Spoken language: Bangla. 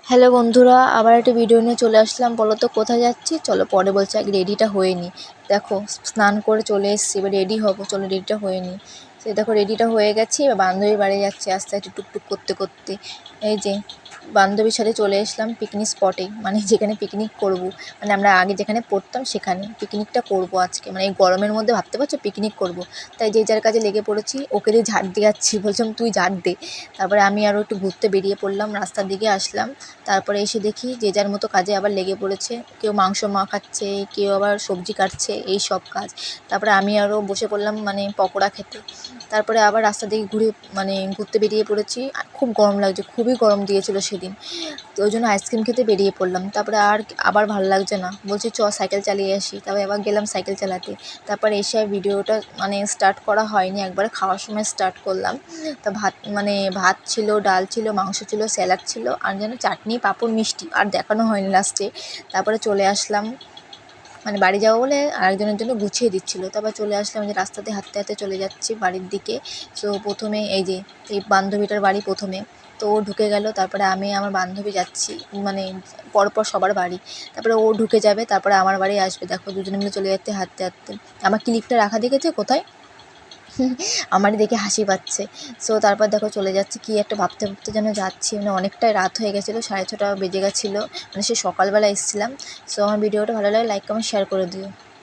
হ্যালো বন্ধুরা, আবার একটা ভিডিও নিয়ে চলে আসলাম। বলো তো কোথায় যাচ্ছি? চলো পরে বলছি, আগে রেডিটা হয়ে নিই। দেখো স্নান করে চলে এসেছি, এবার রেডি হবো, চলো রেডিটা হয়ে নিই। সেই দেখো রেডিটা হয়ে গেছি, এবার বান্ধবীর বাড়ি যাচ্ছি আস্তে আস্তে টুকটুক করতে করতে। এই যে বান্ধবীর সাথে চলে এসলাম পিকনিক স্পটে, মানে যেখানে পিকনিক করব, মানে আমরা আগে যেখানে পড়তাম সেখানে পিকনিকটা করব আজকে। মানে এই গরমের মধ্যে ভাবতে পারছো পিকনিক করব, তাই যে যার কাজে লেগে পড়েছি। ওকে দিয়ে ঝাড় দিয়ে যাচ্ছি, বলছিলাম তুই ঝাড় দে। তারপরে আমি আরও একটু ঘুরতে বেরিয়ে পড়লাম, রাস্তার দিকে আসলাম। তারপরে এসে দেখি যে যার মতো কাজে আবার লেগে পড়েছে, কেউ মাংস মাখাচ্ছে, কেউ আবার সবজি কাটছে, এই সব কাজ। তারপরে আমি আরও বসে পড়লাম মানে পকোড়া খেতে। তারপরে আবার রাস্তা দিকে ঘুরে মানে ঘুরতে বেরিয়ে পড়েছি। আর খুব গরম লাগছে, খুবই গরম দিয়েছিল সেদিন, তো ওই জন্য আইসক্রিম খেতে বেরিয়ে পড়লাম। তারপরে আবার ভালো লাগছে না, বলছি চ সাইকেল চালিয়ে আসি। তারপরে আবার গেলাম সাইকেল চালাতে। তারপরে এসে আর ভিডিওটা মানে স্টার্ট করা হয়নি, একবারে খাওয়ার সময় স্টার্ট করলাম। তা ভাত ছিল, ডাল ছিল, মাংস ছিল, স্যালাড ছিল, আর যেন চাটনি, পাঁপড়, মিষ্টি, আর দেখানো হয়নি লাস্টে। তারপরে চলে আসলাম, মানে বাড়ি যাবো বলে আরেকজনের জন্য গুছিয়ে দিচ্ছিলো। তারপর চলে আসলাম, যে রাস্তাতে হাঁটতে হাঁটতে চলে যাচ্ছি বাড়ির দিকে। সো প্রথমে এই বান্ধবীটার বাড়ি প্রথমে, তো ও ঢুকে গেল। তারপরে আমি আমার বান্ধবী যাচ্ছি, মানে পরপর সবার বাড়ি। তারপরে ও ঢুকে যাবে, তারপরে আমার বাড়ি আসবে। দেখো দুজনে মিলে চলে যাচ্ছে হাঁটতে হাঁটতে। আমার ক্লিপটা রাখা দেখেছে কোথায়? আমারই দেখে হাসি পাচ্ছে। সো তারপর দেখো চলে যাচ্ছি, কী একটা ভাবতে ভাবতে যেন যাচ্ছি, মানে অনেকটাই রাত হয়ে গেছিলো, 6:30 বেজে গেছিলো, মানে সে সকালবেলা এসেছিলাম। সো আমার ভিডিওটা ভালো লাগে লাইক কমেন্ট শেয়ার করে দিও।